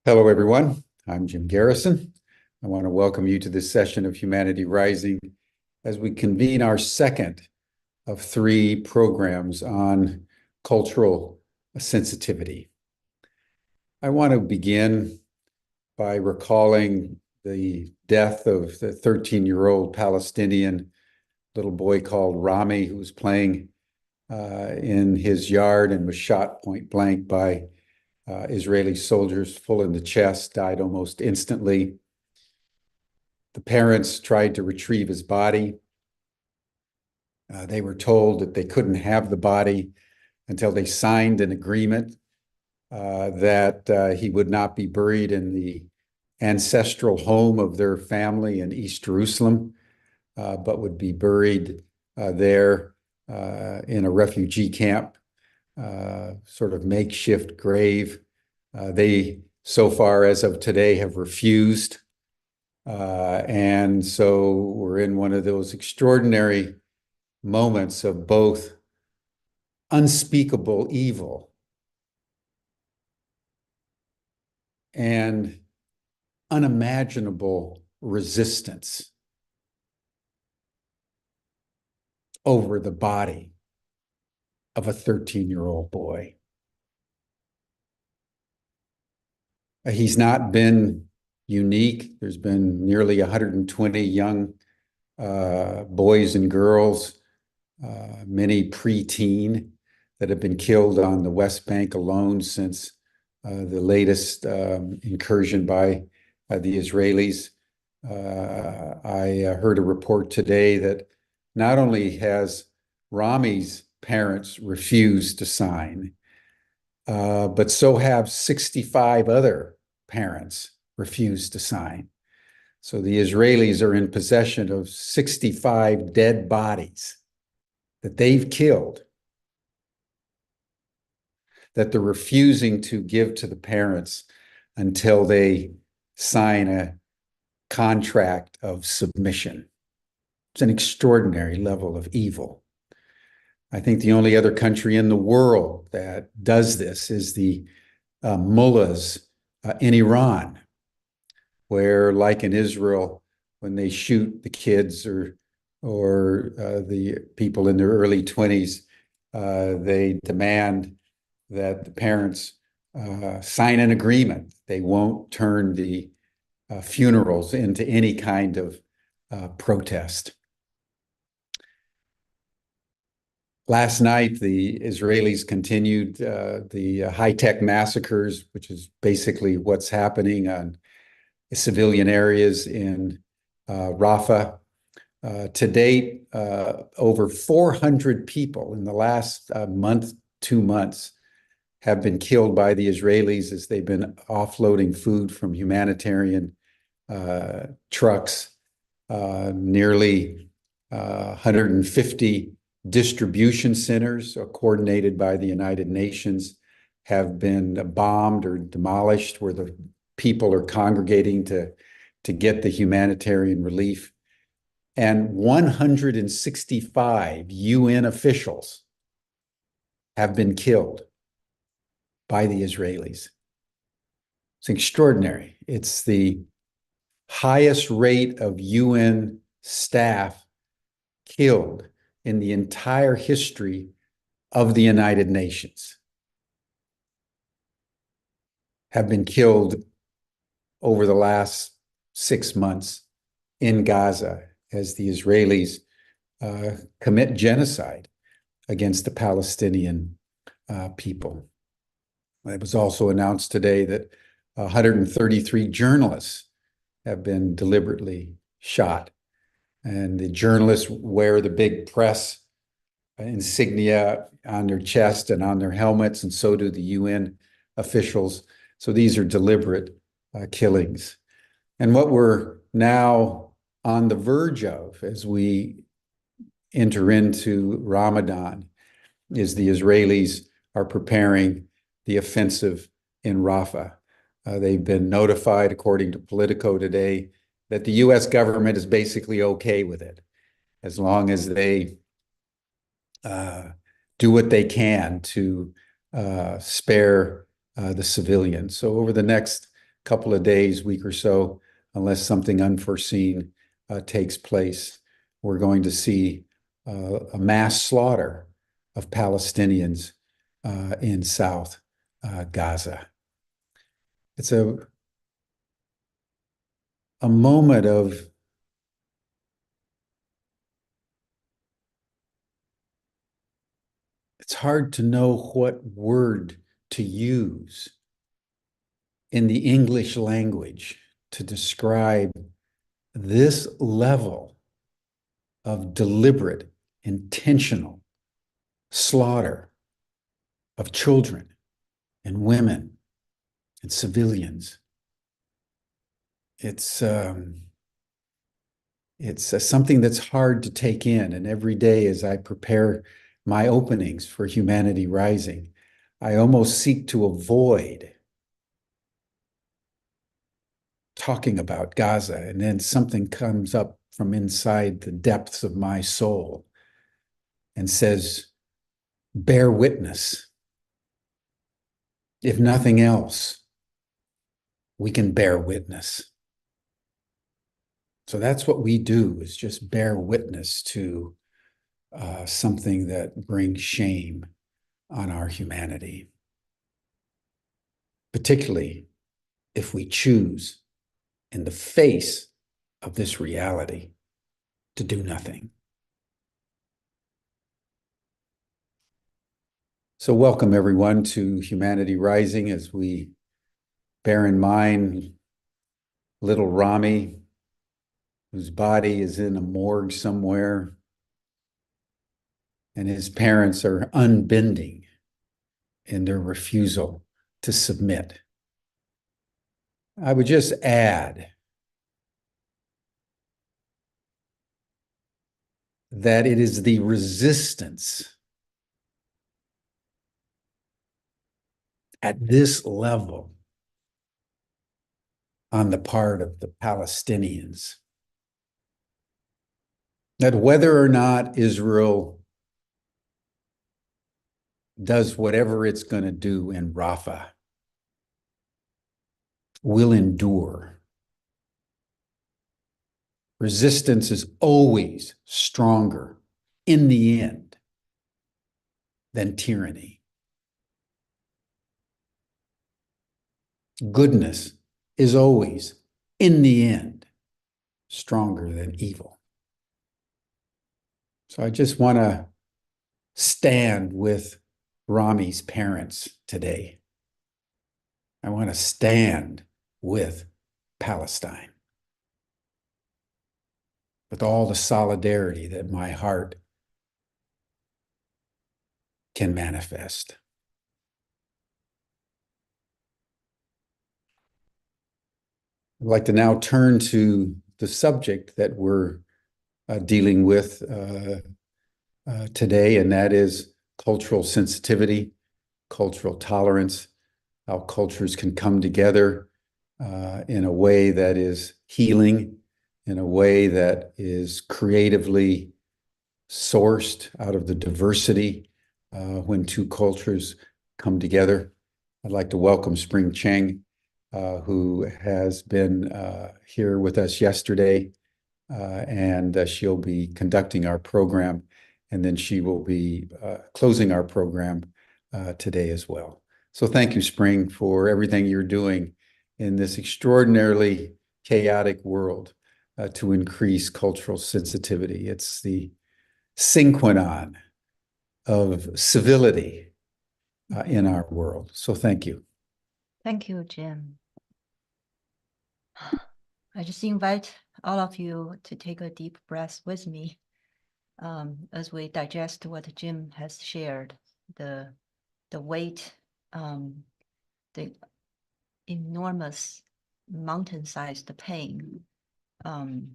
Hello, everyone. I'm Jim Garrison. I want to welcome you to this session of Humanity Rising as we convene our second of three programs on cultural sensitivity. I want to begin by recalling the death of the 13-year-old Palestinian little boy called Rami, who was playing in his yard and was shot point blank by Israeli soldiers, full in the chest, died almost instantly. The parents tried to retrieve his body. They were told that they couldn't have the body until they signed an agreement that he would not be buried in the ancestral home of their family in East Jerusalem, but would be buried there in a refugee camp, sort of makeshift grave. They, so far as of today, have refused. And so we're in one of those extraordinary moments of both unspeakable evil and unimaginable resistance over the body of a 13-year-old boy. He's not been unique. There's been nearly 120 young boys and girls, many preteen, that have been killed on the West Bank alone since the latest incursion by the Israelis. I heard a report today that not only has Rami's parents refused to sign, but so have 65 other parents refused to sign. So the Israelis are in possession of 65 dead bodies that they've killed, that they're refusing to give to the parents until they sign a contract of submission. It's an extraordinary level of evil. I think the only other country in the world that does this is the mullahs in Iran, where, like in Israel, when they shoot the kids or the people in their early 20s, they demand that the parents sign an agreement. They won't turn the funerals into any kind of protest. Last night, the Israelis continued the high-tech massacres, which is basically what's happening on civilian areas in Rafah. To date, over 400 people in the last month, 2 months, have been killed by the Israelis as they've been offloading food from humanitarian trucks. Nearly 150 distribution centers coordinated by the United Nations have been bombed or demolished, where the people are congregating to get the humanitarian relief. And 165 UN officials have been killed by the Israelis. It's extraordinary. It's the highest rate of UN staff killed in the entire history of the United Nations, have been killed over the last 6 months in Gaza as the Israelis commit genocide against the Palestinian people. It was also announced today that 133 journalists have been deliberately shot. And the journalists wear the big press insignia on their chest and on their helmets, and so do the UN officials. So these are deliberate killings. And what we're now on the verge of as we enter into Ramadan is the Israelis are preparing the offensive in Rafah. They've been notified, according to Politico today, that the U.S. government is basically okay with it, as long as they do what they can to spare the civilians. So over the next couple of days, week or so, unless something unforeseen takes place. We're going to see a mass slaughter of Palestinians in South Gaza. It's a moment of it's hard to know what word to use in the English language to describe this level of deliberate, intentional slaughter of children and women and civilians. It's something that's hard to take in. And every day as I prepare my openings for Humanity Rising, I almost seek to avoid talking about Gaza. And then something comes up from inside the depths of my soul and says, bear witness. If nothing else, we can bear witness. So that's what we do, is just bear witness to something that brings shame on our humanity, particularly if we choose in the face of this reality to do nothing. So welcome everyone to Humanity Rising, as we bear in mind little Rami, whose body is in a morgue somewhere, and his parents are unbending in their refusal to submit. I would just add that it is the resistance at this level on the part of the Palestinians that whether or not Israel does whatever it's going to do in Rafah will endure. Resistance is always stronger in the end than tyranny. Goodness is always, in the end, stronger than evil. So I just want to stand with Rami's parents today. I want to stand with Palestine, with all the solidarity that my heart can manifest. I'd like to now turn to the subject that we're dealing with today, and that is cultural sensitivity, cultural tolerance, how cultures can come together in a way that is healing, in a way that is creatively sourced out of the diversity when two cultures come together. I'd like to welcome Spring Cheng, who has been here with us yesterday, and she'll be conducting our program, and then she will be closing our program today as well. So thank you, Spring, for everything you're doing in this extraordinarily chaotic world to increase cultural sensitivity. It's the sine qua non of civility in our world. So thank you. Thank you, Jim. I just invite all of you to take a deep breath with me as we digest what Jim has shared, the weight, the enormous mountain-sized pain and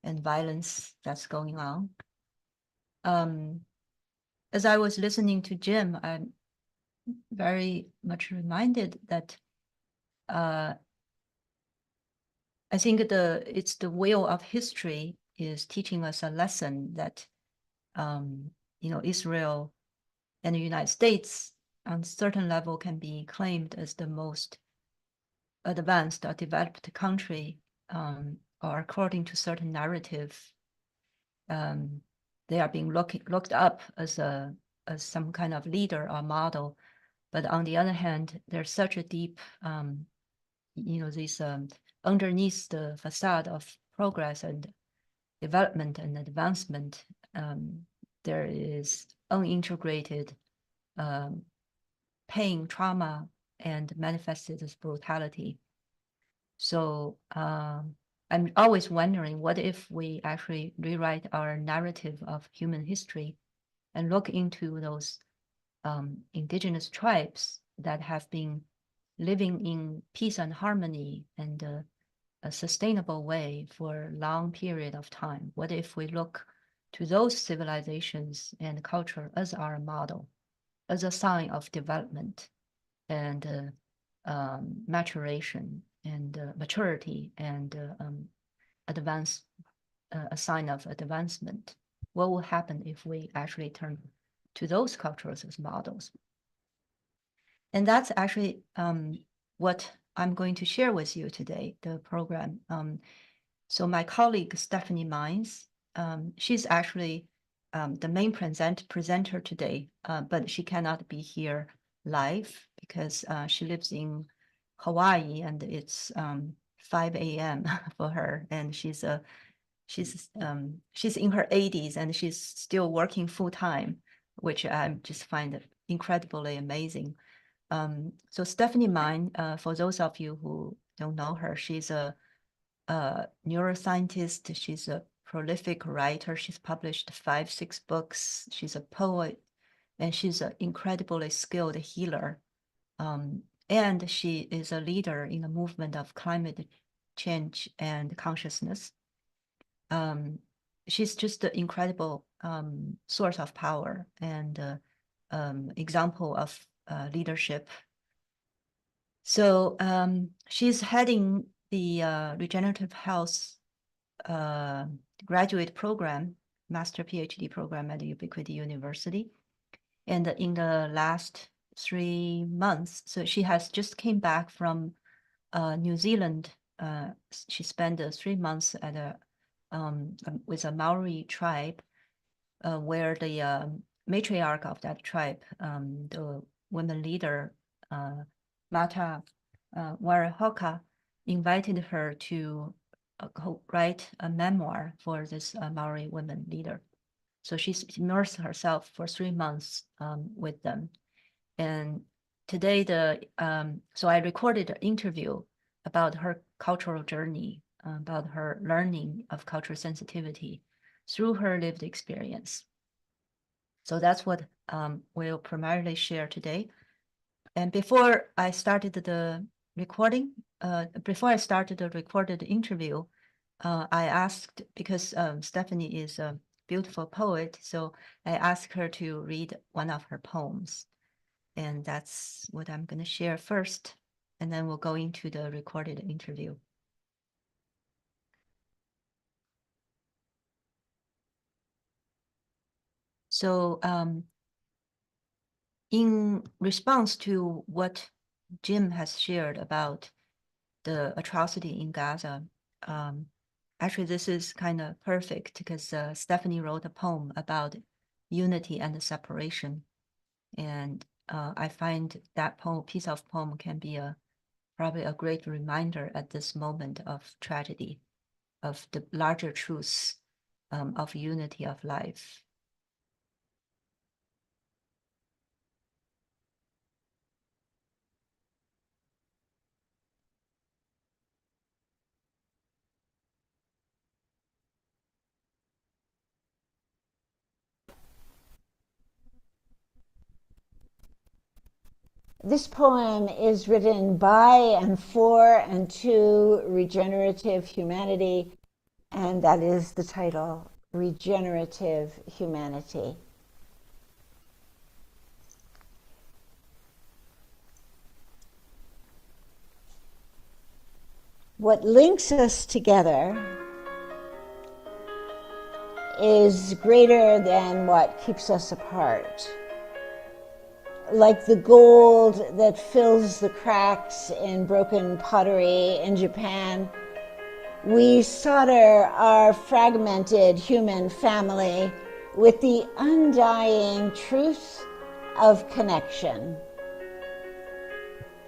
violence that's going on. As I was listening to Jim, I'm very much reminded that I think it's the wheel of history is teaching us a lesson that, Israel and the United States on certain level can be claimed as the most advanced or developed country, or according to certain narrative, they are being looked up as some kind of leader or model. But on the other hand, there's such a deep, this underneath the facade of progress and development and advancement, there is unintegrated pain, trauma, and manifested as brutality. So I'm always wondering, what if we actually rewrite our narrative of human history and look into those indigenous tribes that have been living in peace and harmony and a sustainable way for a long period of time? What if we look to those civilizations and culture as our model, as a sign of development and maturation and maturity and advance, a sign of advancement? What will happen if we actually turn to those cultures as models? And that's actually what I'm going to share with you today, the program. So my colleague, Stephanie Mines, she's actually the main presenter today, but she cannot be here live because she lives in Hawaii and it's 5 a.m. for her, and she's in her 80s and she's still working full time, which I just find incredibly amazing. So Stephanie Mine, for those of you who don't know her, she's a neuroscientist. She's a prolific writer. She's published 5-6 books. She's a poet, and she's an incredibly skilled healer. And she is a leader in the movement of climate change and consciousness. She's just an incredible source of power and example of leadership. So she's heading the regenerative health graduate program, master PhD program at Ubiquity University. And in the last 3 months, so she has just came back from New Zealand. She spent 3 months at with a Maori tribe, where the matriarch of that tribe, the women leader, Mata Warahoka, invited her to write a memoir for this Maori women leader. So she's immersed herself for 3 months with them. And today, so I recorded an interview about her cultural journey, about her learning of cultural sensitivity through her lived experience. So that's what we'll primarily share today. And before I started the recording, before I started the recorded interview, I asked, because Stephanie is a beautiful poet, so I asked her to read one of her poems. And that's what I'm going to share first, and then we'll go into the recorded interview. So in response to what Jim has shared about the atrocity in Gaza, actually this is kind of perfect because Stephanie wrote a poem about unity and separation. And I find that piece of poem can be probably a great reminder at this moment of tragedy, of the larger truths of unity of life. This poem is written by and for and to regenerative humanity, and that is the title, Regenerative Humanity. What links us together is greater than what keeps us apart. like the gold that fills the cracks in broken pottery in Japan, we solder our fragmented human family with the undying truth of connection.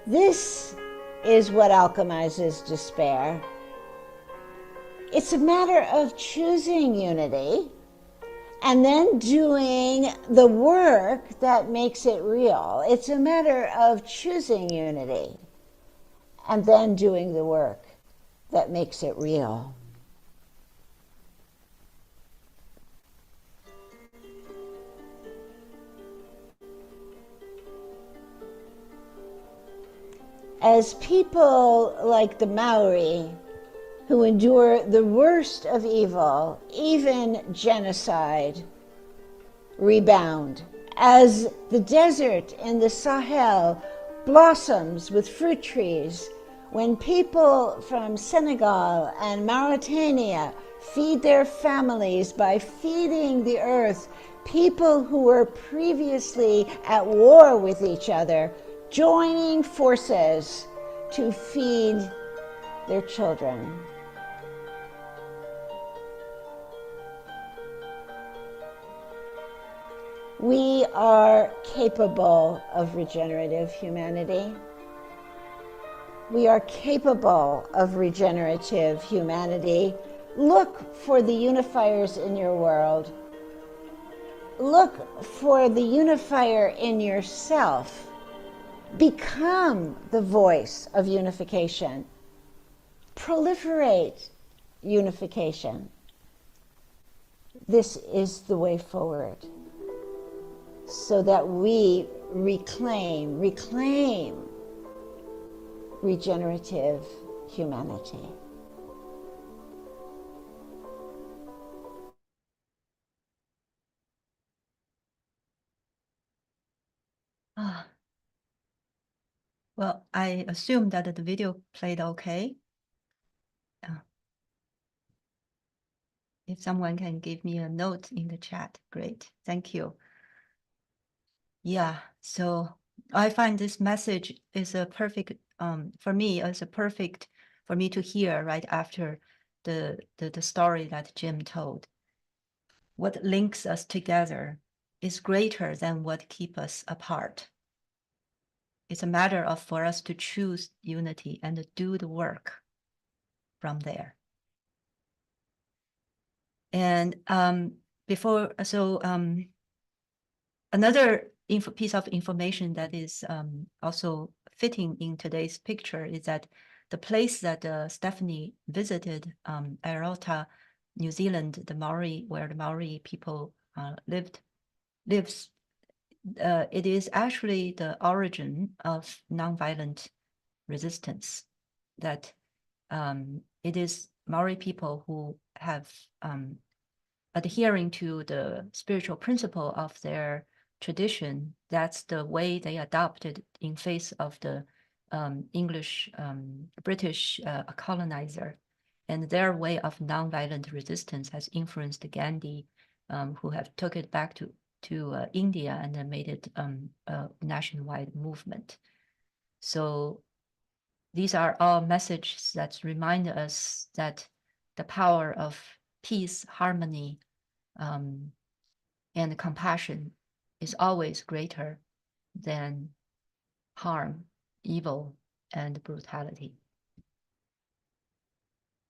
This is what alchemizes despair. It's a matter of choosing unity and then doing the work that makes it real. It's a matter of choosing unity and then doing the work that makes it real. As people like the Māori, who endure the worst of evil, even genocide, rebound, as the desert in the Sahel blossoms with fruit trees, when people from Senegal and Mauritania feed their families by feeding the earth, people who were previously at war with each other, joining forces to feed their children. We are capable of regenerative humanity. We are capable of regenerative humanity. Look for the unifiers in your world. Look for the unifier in yourself. Become the voice of unification. Proliferate unification. This is the way forward, so that we reclaim regenerative humanity. Well, I assume that the video played okay. If someone can give me a note in the chat, great, thank you. Yeah, so I find this message is a perfect, for me, as a perfect for me to hear right after the story that Jim told. What links us together is greater than what keeps us apart. It's a matter of for us to choose unity and do the work from there. And another piece of information that is also fitting in today's picture is that the place that Stephanie visited, Airota, New Zealand, the Maori, where the Maori people lives, it is actually the origin of nonviolent resistance. That it is Maori people who have adhering to the spiritual principle of their tradition. That's the way they adopted in face of the British colonizer, and their way of nonviolent resistance has influenced Gandhi, who have took it back to India and then made it a nationwide movement. So these are all messages that remind us that the power of peace, harmony, and compassion is always greater than harm, evil, and brutality.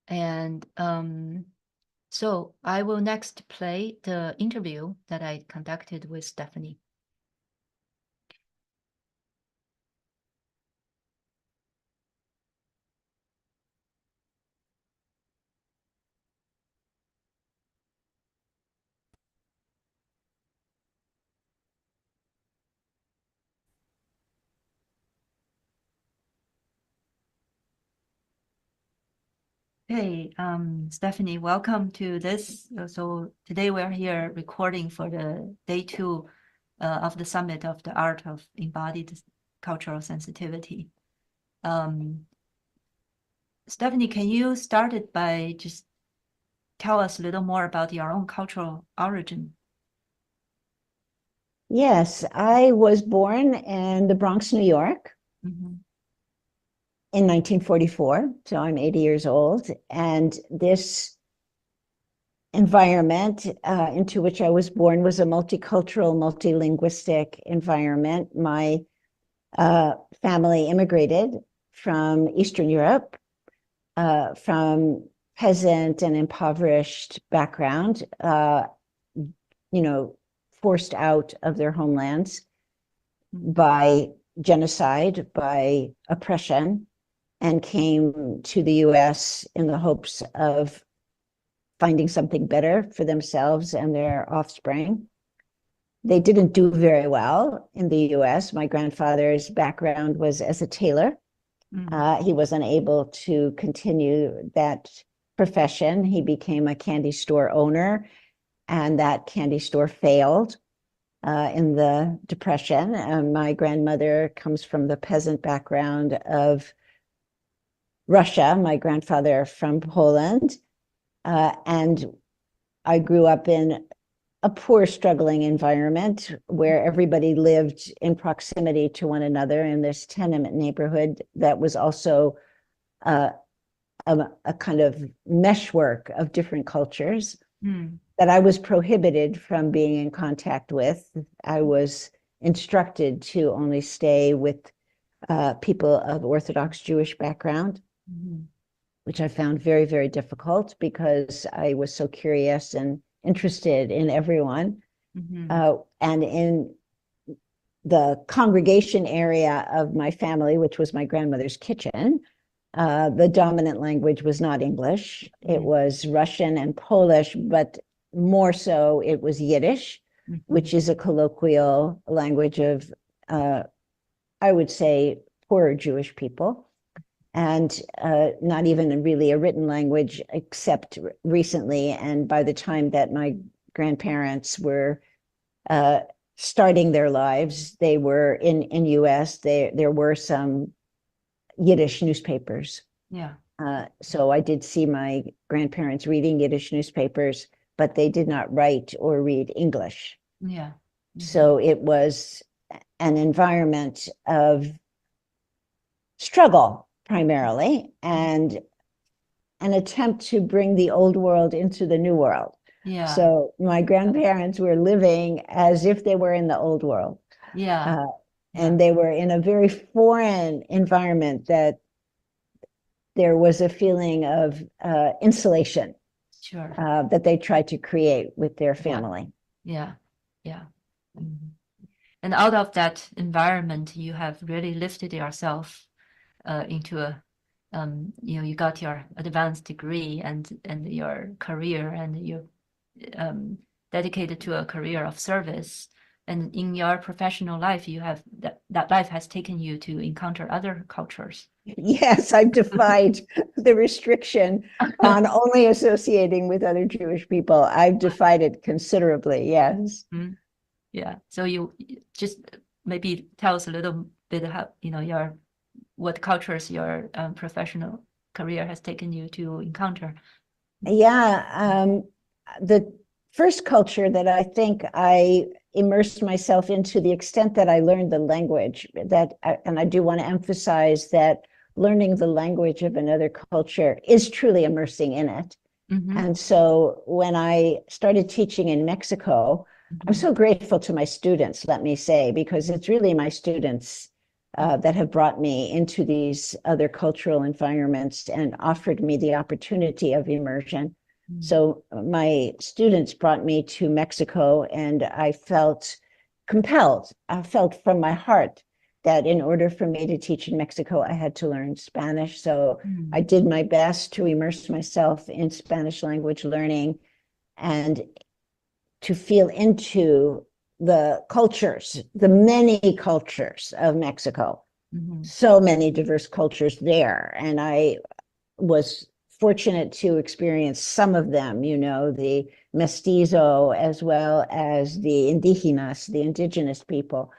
And so I will next play the interview that I conducted with Stephanie. Hey, Stephanie, welcome to this. So today we're here recording for the day 2 of the Summit of the Art of Embodied Cultural Sensitivity. Stephanie, can you start it by just tell us a little more about your own cultural origin? Yes, I was born in the Bronx, New York Mhm. in 1944, so I'm 80 years old. And this environment into which I was born was a multicultural, multilinguistic environment. My family immigrated from Eastern Europe, from peasant and impoverished background, forced out of their homelands by genocide, by oppression, and came to the US in the hopes of finding something better for themselves and their offspring. They didn't do very well in the US. My grandfather's background was as a tailor. He wasn't able to continue that profession. He became a candy store owner, and that candy store failed in the Depression. My grandmother comes from the peasant background of Russia, my grandfather from Poland. And I grew up in a poor, struggling environment where everybody lived in proximity to one another in this tenement neighborhood that was also a kind of meshwork of different cultures that I was prohibited from being in contact with. I was instructed to only stay with people of Orthodox Jewish background, which I found very, very difficult because I was so curious and interested in everyone. And in the congregation area of my family, which was my grandmother's kitchen, the dominant language was not English. It was Russian and Polish, but more so it was Yiddish, which is a colloquial language of, I would say, poorer Jewish people. And not even really a written language except recently. And by the time that my grandparents were starting their lives, they were in US, there were some Yiddish newspapers. Yeah. So I did see my grandparents reading Yiddish newspapers, but they did not write or read English. Yeah. So it was an environment of struggle primarily, and an attempt to bring the old world into the new world. Yeah. So my grandparents were living as if they were in the old world. Yeah. And they were in a very foreign environment that there was a feeling of insulation Sure. that they tried to create with their family. Yeah. Yeah. And out of that environment, you have really lifted yourself into a, you got your advanced degree and your career, and you dedicated to a career of service. And in your professional life, you have that life has taken you to encounter other cultures. Yes, I've defied the restriction on only associating with other Jewish people. I've defied it considerably, yes. Yeah. So you just maybe tell us a little bit how, what cultures your professional career has taken you to encounter. Yeah. The first culture that I think I immersed myself into, the extent that I learned the language, and I do want to emphasize that learning the language of another culture is truly immersing in it. And so when I started teaching in Mexico, I'm so grateful to my students, let me say, because it's really my students that have brought me into these other cultural environments and offered me the opportunity of immersion. So my students brought me to Mexico, and I felt compelled. I felt from my heart that in order for me to teach in Mexico, I had to learn Spanish. So I did my best to immerse myself in Spanish language learning and to feel into the cultures, the many cultures of Mexico. So many diverse cultures there. And I was fortunate to experience some of them, the mestizo, as well as the indigenous people.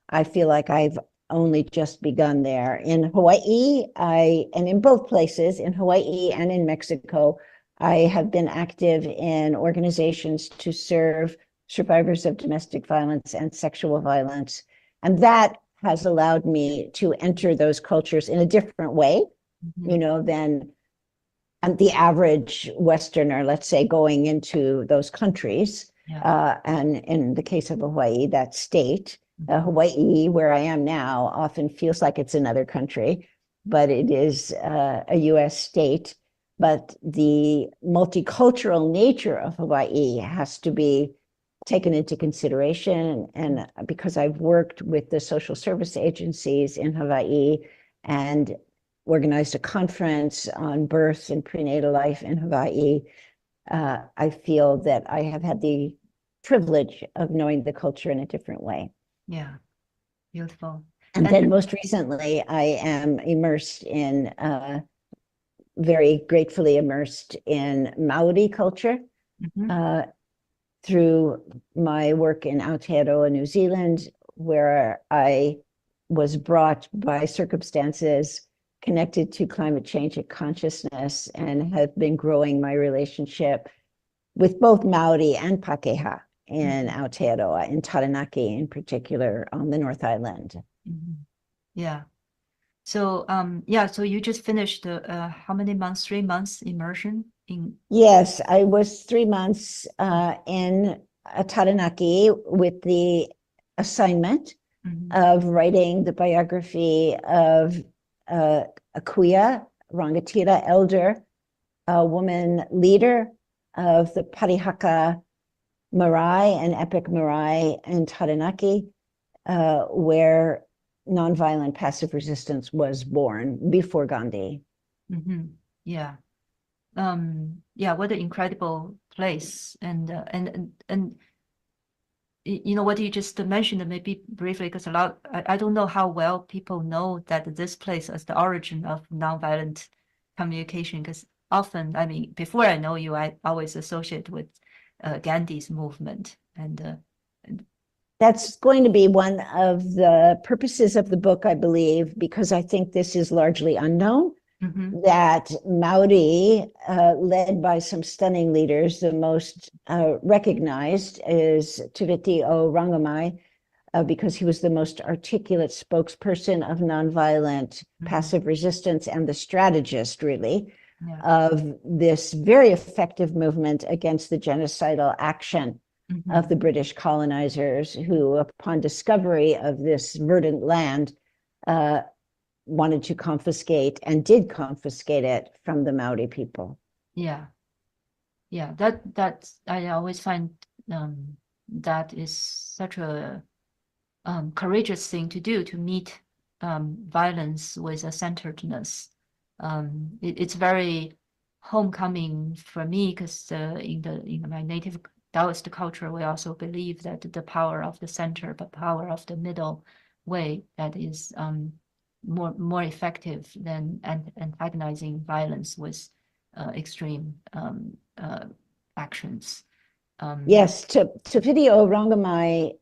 I feel like I've only just begun there. In Hawaii, and in both places, in Hawaii and in Mexico, I have been active in organizations to serve survivors of domestic violence and sexual violence. And that has allowed me to enter those cultures in a different way, than the average Westerner, let's say, going into those countries. And in the case of Hawaii, that state, Hawaii, where I am now, often feels like it's another country, but it is a US state. But the multicultural nature of Hawaii has to be taken into consideration. And because I've worked with the social service agencies in Hawaii and organized a conference on birth and prenatal life in Hawaii, I feel that I have had the privilege of knowing the culture in a different way. Yeah, beautiful. And then most recently, I am very gratefully immersed in Māori culture through my work in Aotearoa, New Zealand, where I was brought by circumstances connected to climate change and consciousness, and have been growing my relationship with both Māori and Pākehā in Aotearoa, in Taranaki in particular, on the North Island. Yeah. So, so you just finished how many months? 3 months immersion in? Yes, I was 3 months in Taranaki with the assignment of writing the biography of Akuia Rangatira, elder, a woman leader of the Parihaka Marae and epic Marae in Taranaki, where nonviolent passive resistance was born before Gandhi. Yeah. What an incredible place. And what you just mentioned, maybe briefly, because I don't know how well people know that this place is the origin of nonviolent communication, because often, before I know you, I always associate with Gandhi's movement. And that's going to be one of the purposes of the book, I believe, because I think this is largely unknown, that Māori, led by some stunning leaders, the most recognized is Tuviti o Rangamai, because he was the most articulate spokesperson of nonviolent passive resistance and the strategist, really, of this very effective movement against the genocidal action of the British colonizers, who, upon discovery of this verdant land, wanted to confiscate and did confiscate it from the Māori people. That I always find that is such a courageous thing to do, to meet violence with a centeredness. It's very homecoming for me, because in my native Taoist culture, we also believe that the power of the center, but power of the middle way, that is more effective than antagonizing violence with extreme actions. Yes, Tuviti o Rangamai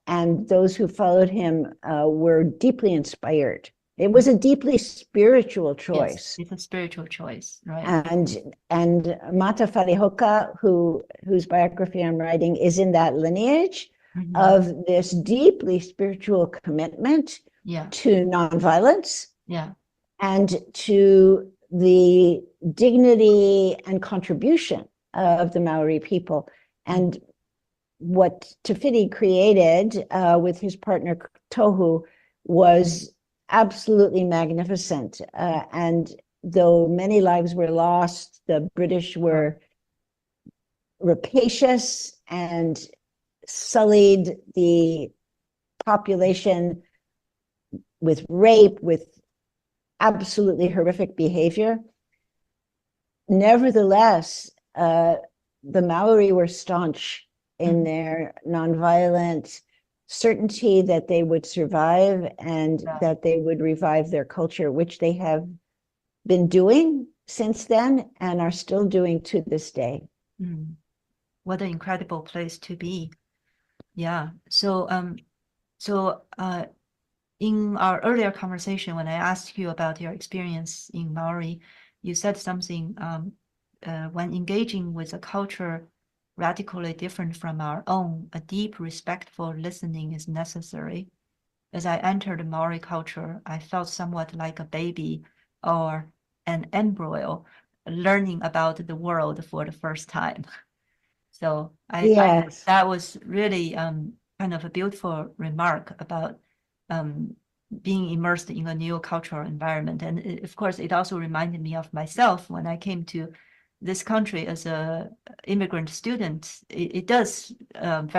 and those who followed him were deeply inspired. It was a deeply spiritual choice. Yes, it's a spiritual choice, right? And Mata Wharehoka, whose biography I'm writing, is in that lineage of this deeply spiritual commitment to nonviolence, and to the dignity and contribution of the Maori people. And what Tufiti created with his partner Tohu was absolutely magnificent. And though many lives were lost, the British were rapacious and sullied the population with rape, with absolutely horrific behavior. Nevertheless, the Maori were staunch in their nonviolent certainty that they would survive and that they would revive their culture, which they have been doing since then and are still doing to this day. What an incredible place to be. So in our earlier conversation, when I asked you about your experience in Maori, you said something when engaging with a culture radically different from our own, a deep, respectful listening is necessary. As I entered Maori culture, I felt somewhat like a baby or an embryo learning about the world for the first time. So Yes. that was really kind of a beautiful remark about being immersed in a new cultural environment. And of course, it also reminded me of myself when I came to this country as a immigrant student. It does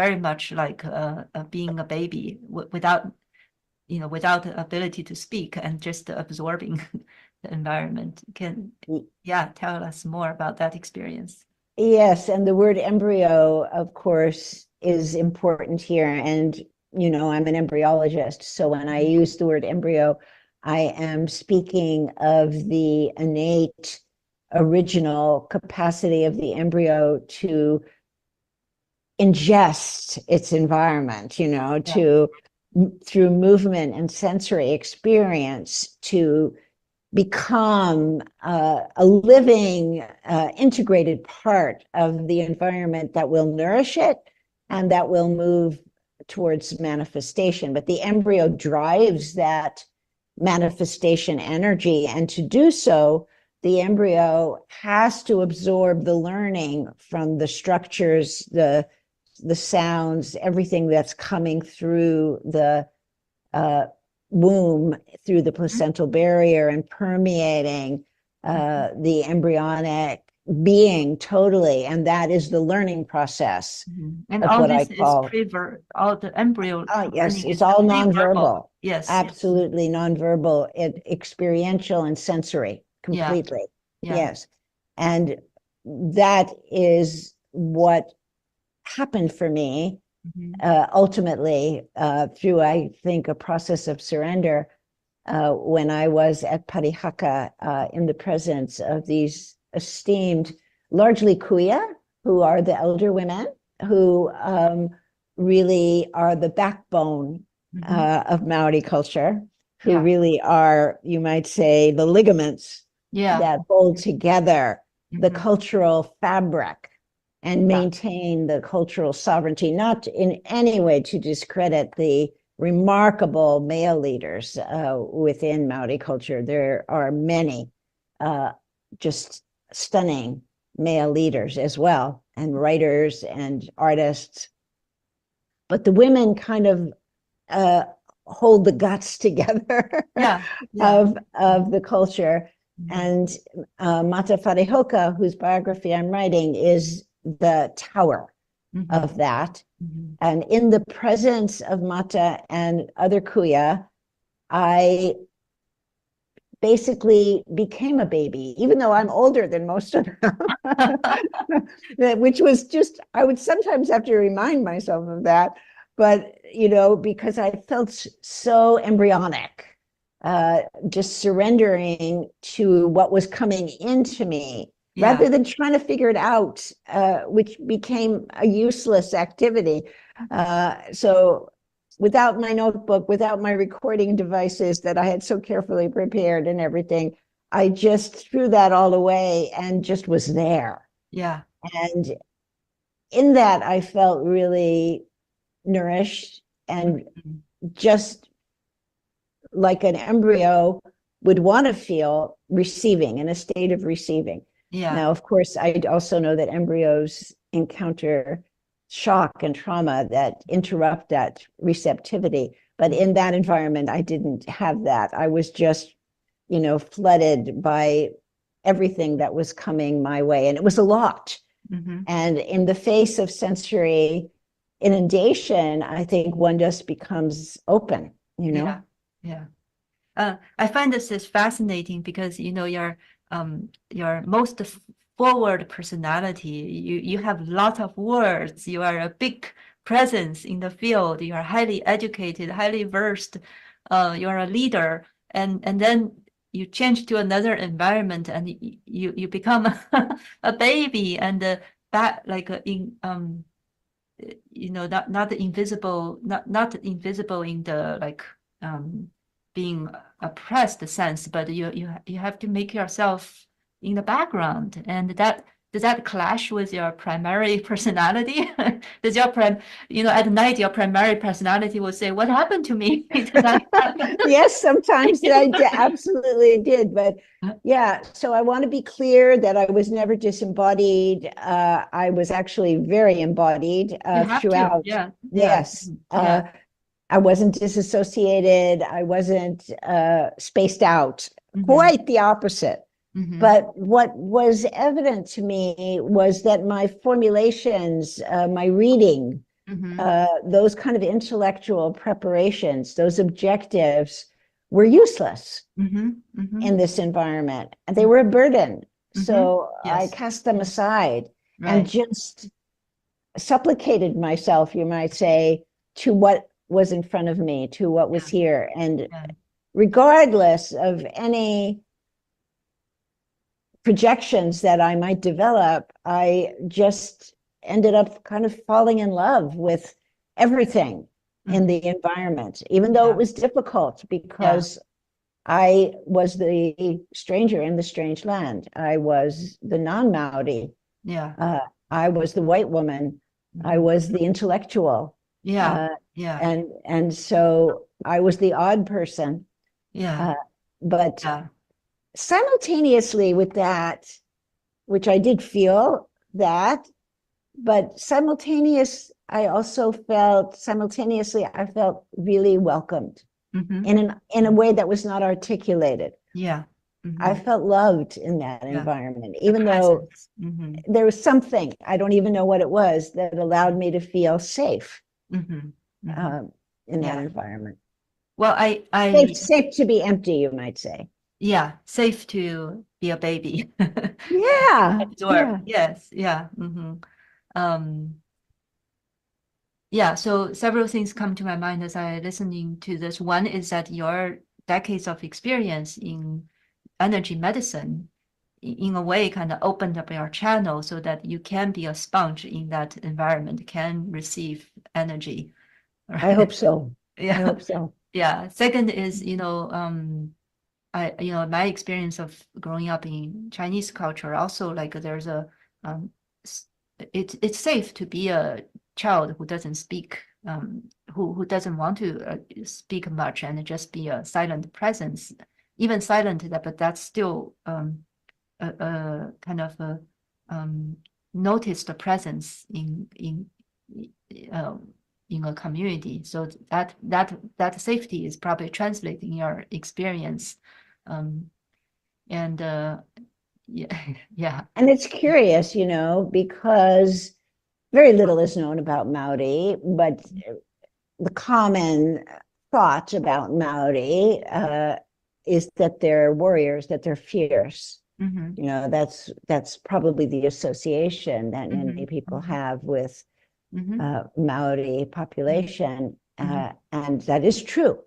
very much like being a baby without the ability to speak and just absorbing the environment. Can, tell us more about that experience. Yes, and the word embryo, of course, is important here. And, I'm an embryologist. So when I use the word embryo, I am speaking of the innate original capacity of the embryo to ingest its environment, through movement and sensory experience, to become a living, integrated part of the environment that will nourish it and that will move towards manifestation. But the embryo drives that manifestation energy, and to do so, the embryo has to absorb the learning from the structures, the sounds, everything that's coming through the womb, through the placental barrier, and permeating the embryonic being totally. And that is the learning process. And of all what this I call, is all the embryo. yes, it's is all pre-verbal. nonverbal. Yes. Absolutely nonverbal, experiential and sensory, completely. Yeah. Yes. And that is what happened for me ultimately through, I think, a process of surrender when I was at Parihaka in the presence of these esteemed, largely kuia, who are the elder women, who really are the backbone of Maori culture, who really are, you might say, the ligaments that hold together the cultural fabric and maintain the cultural sovereignty, not in any way to discredit the remarkable male leaders within Maori culture. There are many just stunning male leaders as well, and writers and artists. But the women kind of hold the guts together of the culture. And Mata Wharehoka, whose biography I'm writing, is the tower of that. And in the presence of Mata and other kuia, I basically became a baby, even though I'm older than most of them, which was just, I would sometimes have to remind myself of that. But, because I felt so embryonic, just surrendering to what was coming into me, rather than trying to figure it out, which became a useless activity. So without my notebook, without my recording devices that I had so carefully prepared and everything, I just threw that all away and just was there. Yeah. And in that, I felt really nourished and just like an embryo would want to feel, receiving, in a state of receiving. Now, of course, I also know that embryos encounter shock and trauma that interrupt that receptivity. But in that environment, I didn't have that. I was just, flooded by everything that was coming my way. And it was a lot. And in the face of sensory inundation, I think one just becomes open, Yeah. I find this is fascinating because, your most forward personality, you have lots of words, you are a big presence in the field, you are highly educated, highly versed, you are a leader, and then you change to another environment and you become a baby, and that like in not invisible, not invisible in the like being oppressed sense, but you have to make yourself in the background, and that does that clash with your primary personality? Does your at night your primary personality will say, "What happened to me?" Yes, sometimes absolutely did. But yeah, so I want to be clear that I was never disembodied. I was actually very embodied throughout. Yeah. Yes. I wasn't disassociated. I wasn't spaced out. Quite the opposite. But what was evident to me was that my formulations, my reading, those kind of intellectual preparations, those objectives were useless in this environment. And they were a burden. So I cast them aside and just supplicated myself, you might say, to what was in front of me, to what was here. And regardless of any projections that I might develop, I just ended up kind of falling in love with everything in the environment, even though it was difficult because I was the stranger in the strange land. I was the non-Māori. I was the white woman. I was the intellectual. And so I was the odd person. But simultaneously with that, which I did feel that, but I felt really welcomed in a way that was not articulated. I felt loved in that environment, even though there was something, I don't even know what it was, that allowed me to feel safe in that environment. Well, safe to be empty, you might say. Yeah, safe to be a baby. Yeah. Yes. So several things come to my mind as I listening to this. One is that your decades of experience in energy medicine, in a way, kind of opened up your channel so that you can be a sponge in that environment, can receive energy. Right? I hope so. Yeah. I hope so. Yeah. Second is, my experience of growing up in Chinese culture, also like there's it's safe to be a child who doesn't speak, who doesn't want to speak much and just be a silent presence, even silent, but that's still a kind of a noticed presence in a community. So that safety is probably translating your experience. And and it's curious, because very little is known about Māori, but the common thought about Māori is that they're warriors, that they're fierce. That's probably the association that many people have with Māori population, and that is true.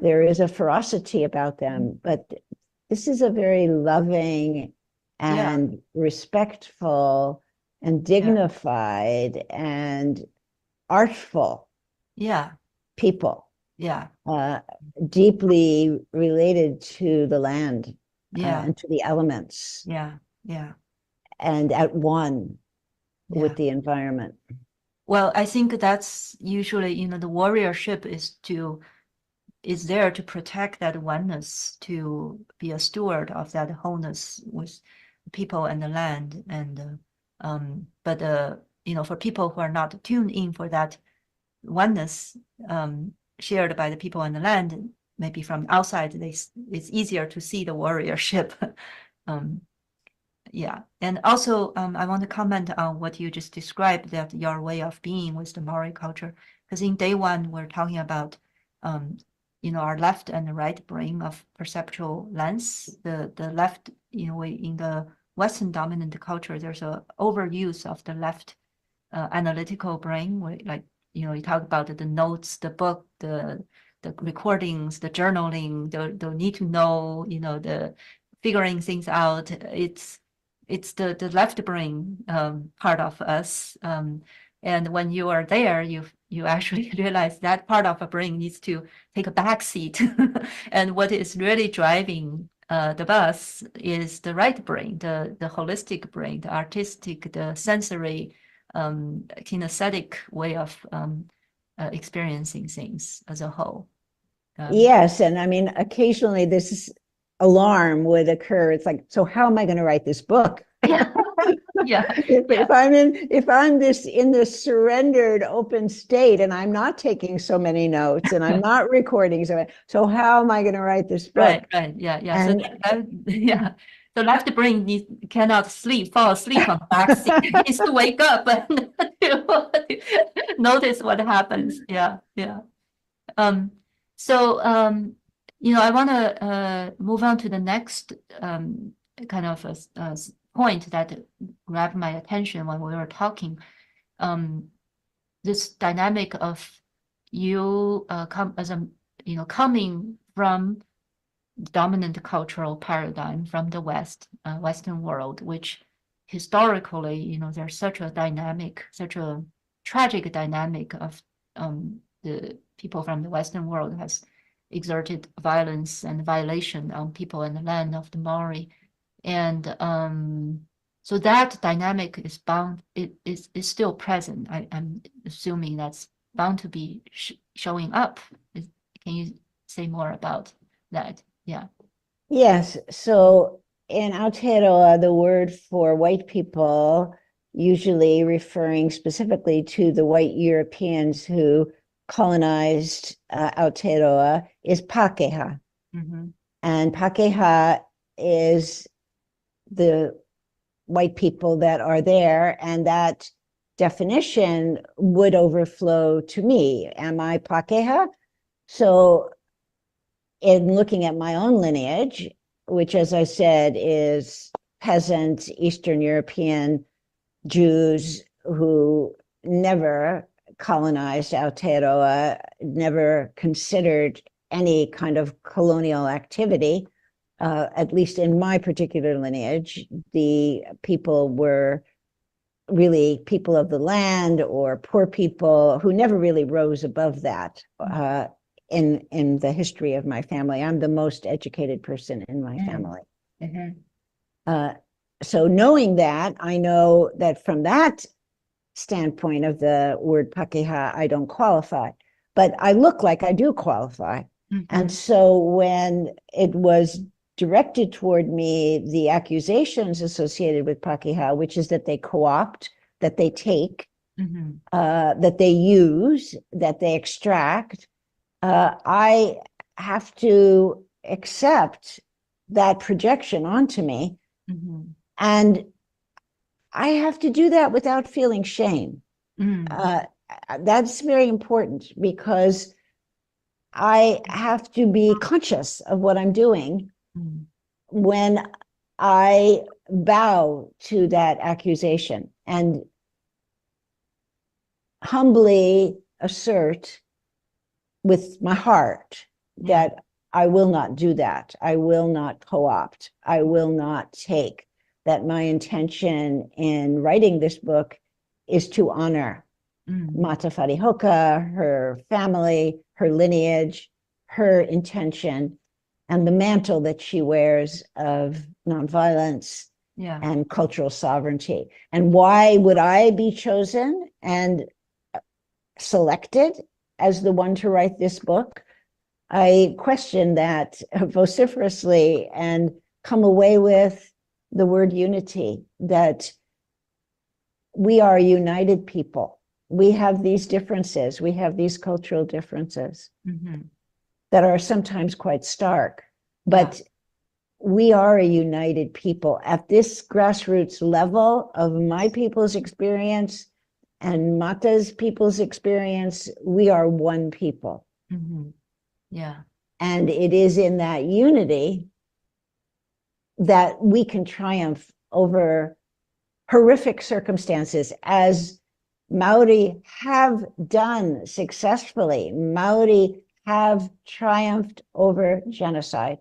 There is a ferocity about them, but this is a very loving and respectful and dignified and artful people. Deeply related to the land and to the elements. And at one with the environment. Well, I think that's usually, the warriorship is there to protect that oneness, to be a steward of that wholeness with people and the land. And but for people who are not tuned in for that oneness shared by the people and the land, maybe from outside, it's easier to see the warriorship. And also I want to comment on what you just described, that your way of being with the Māori culture, because in day one we're talking about our left and the right brain of perceptual lens. The left, in the Western dominant culture, there's a overuse of the left analytical brain, where, like, you talk about the notes, the book, the recordings, the journaling, the need to know, the figuring things out. It's the left brain part of us. And when you are there, you actually realize that part of a brain needs to take a back seat. And what is really driving the bus is the right brain, the holistic brain, the artistic, the sensory, kinesthetic way of experiencing things as a whole. Yes, and I mean, occasionally this alarm would occur. It's like, so how am I going to write this book? Yeah. If I'm in this surrendered open state and I'm not taking so many notes and I'm not recording so how am I going to write this book? Right. Yeah. And yeah. The left brain cannot fall asleep on the back seat. It needs to wake up and to notice what happens. Yeah. So I want to move on to the next kind of a point that grabbed my attention when we were talking. This dynamic of you coming from dominant cultural paradigm from the Western world, which historically, there's such a tragic dynamic of the people from the Western world has exerted violence and violation on people in the land of the Māori. And so that dynamic is bound, it is still present. I'm assuming that's bound to be showing up. Can you say more about that? Yeah. Yes. So in Aotearoa, the word for white people, usually referring specifically to the white Europeans who colonized Aotearoa, is Pākehā. Mm-hmm. And Pākehā is the white people that are there, and that definition would overflow to me. Am I Pākehā? So in looking at my own lineage, which, as I said, is peasant Eastern European Jews who never colonized Aotearoa, never considered any kind of colonial activity, at least in my particular lineage, the people were really people of the land or poor people who never really rose above that. In the history of my family, I'm the most educated person in my family. Mm-hmm. So knowing that, I know that from that standpoint of the word Pākehā, I don't qualify, but I look like I do qualify. Mm-hmm. And so when it was directed toward me, the accusations associated with Pākehā, which is that they co-opt, that they take, Mm-hmm. That they use, that they extract, I have to accept that projection onto me. Mm-hmm. And I have to do that without feeling shame. Mm-hmm. That's very important because I have to be conscious of what I'm doing when I bow to that accusation and humbly assert with my heart that I will not do that. I will not co-opt. I will not take. That my intention in writing this book is to honor Mata Wharihoka, her family, her lineage, her intention, and the mantle that she wears of nonviolence and cultural sovereignty. And why would I be chosen and selected as the one to write this book? I question that vociferously and come away with the word unity, that we are a united people. We have these differences. We have these cultural differences that are sometimes quite stark, but we are a united people. At this grassroots level of my people's experience and Mata's people's experience, we are one people. And it is in that unity that we can triumph over horrific circumstances, as Māori have done successfully. Māori have triumphed over genocide.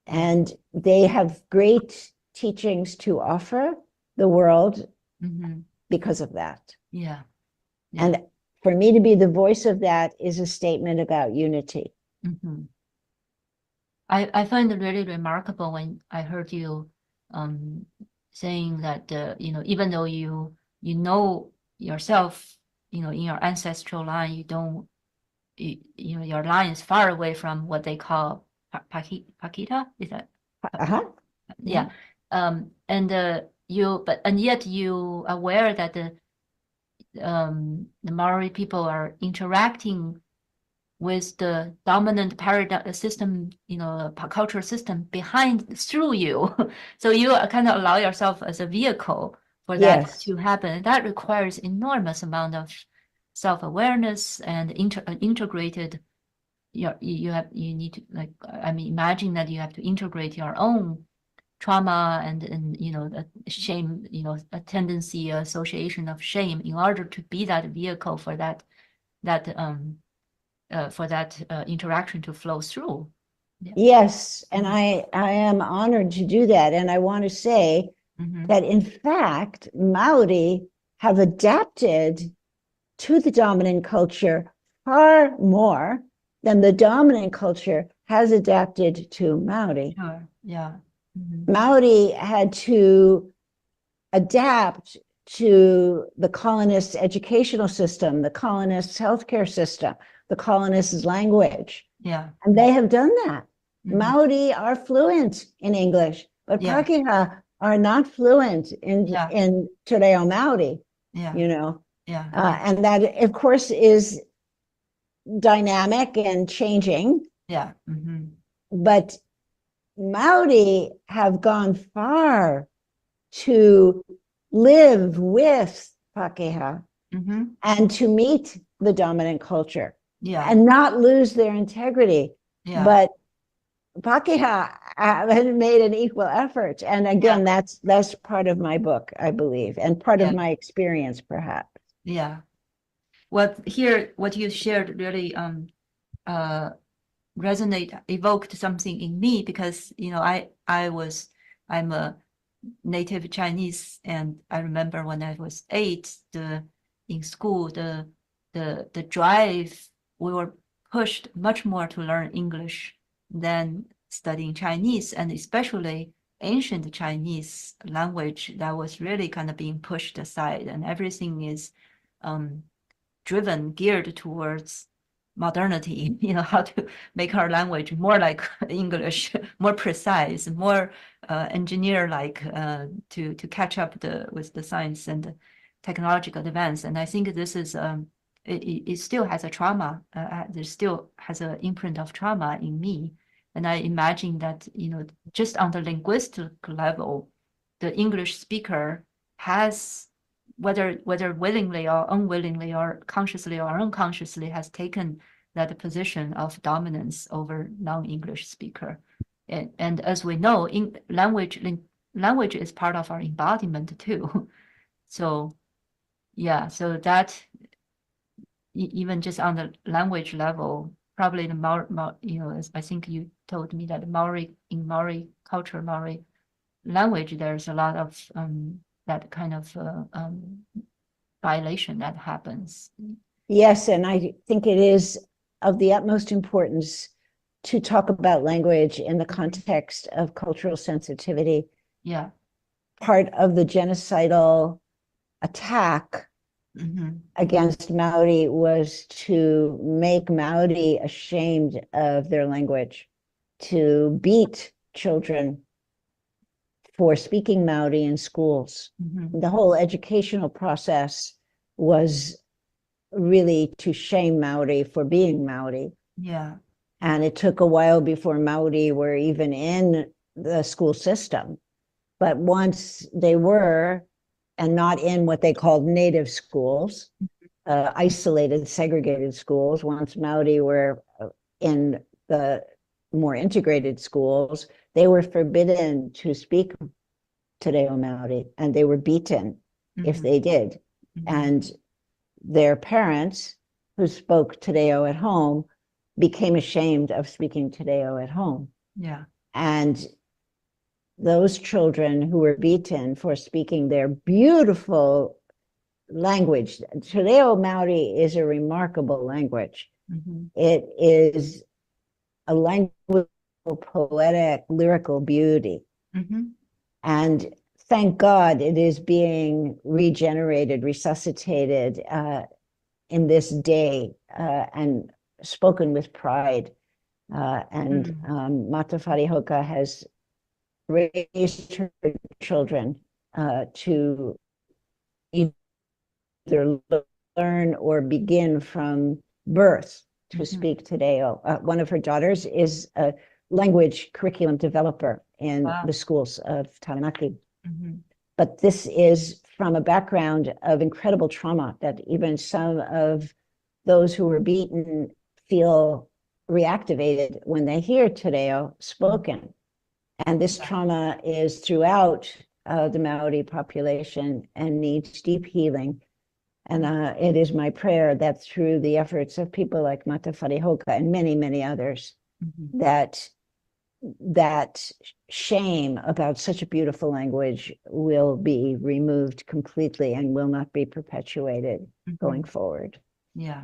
And they have great teachings to offer the world because of that. And for me to be the voice of that is a statement about unity. I find it really remarkable when I heard you saying that even though you know yourself, in your ancestral line, you don't your line is far away from what they call Pakita. Is that Uh-huh. yeah? And and yet you aware that the Maori people are interacting with the dominant paradigm system, cultural system behind through you. So you kind of allow yourself as a vehicle for that Yes. to happen. That requires enormous amount of self-awareness and integrated. You need to, like, I mean, imagine that you have to integrate your own trauma and the shame, a tendency, association of shame in order to be that vehicle for that interaction to flow through. Yeah. Yes, and I am honored to do that. And I want to say that in fact, Maori have adapted to the dominant culture far more than the dominant culture has adapted to Maori. Sure. Yeah. Maori had to adapt to the colonists' educational system, the colonists' healthcare system, the colonists' language. Yeah. And they have done that. Maori are fluent in English, but Yeah. Pākehā are not fluent in Te Reo Māori, Yeah. Yeah. and that, of course, is dynamic and changing. Yeah. But Maori have gone far to live with Pākehā and to meet the dominant culture and not lose their integrity. Yeah. But Pākehā have made an equal effort. And again, that's part of my book, I believe, and part of my experience, perhaps. Yeah. Well, here, what you shared really evoked something in me, because I'm a native Chinese, and I remember when I was 8, in school, the drive, we were pushed much more to learn English than studying Chinese, and especially ancient Chinese language that was really kind of being pushed aside, and everything is geared towards modernity, how to make our language more like English, more precise, more engineer-like, to catch up with the science and the technological advance. And I think this is it still has a trauma. There still has an imprint of trauma in me, and I imagine that just on the linguistic level, the English speaker has, whether willingly or unwillingly or consciously or unconsciously, has taken that position of dominance over non-English speaker. And as we know, language is part of our embodiment too. So yeah, so that even just on the language level, probably the Maori, I think you told me that in Maori culture, Maori language, there's a lot of that kind of violation that happens. Yes, and I think it is of the utmost importance to talk about language in the context of cultural sensitivity. Yeah. Part of the genocidal attack against Māori was to make Māori ashamed of their language, to beat children for speaking Māori in schools. The whole educational process was really to shame Māori for being Māori. Yeah. And it took a while before Māori were even in the school system. But once they were, and not in what they called native schools, isolated, segregated schools, once Māori were in the more integrated schools, they were forbidden to speak Te Reo Māori, and they were beaten if they did. And their parents, who spoke Te Reo at home, became ashamed of speaking Te Reo at home. Yeah. And those children who were beaten for speaking their beautiful language, Te Reo Māori is a remarkable language. It is a language poetic, lyrical beauty. Mm-hmm. And thank God it is being regenerated, resuscitated in this day and spoken with pride. Mata Farihoka has raised her children to either learn or begin from birth to speak Te-Reo. One of her daughters is a language curriculum developer in the schools of Taranaki. But this is from a background of incredible trauma that even some of those who were beaten feel reactivated when they hear Te-Reo spoken. And this trauma is throughout the Māori population and needs deep healing. And it is my prayer that through the efforts of people like Mata Farihoka and many, many others, that shame about such a beautiful language will be removed completely and will not be perpetuated going forward. Yeah.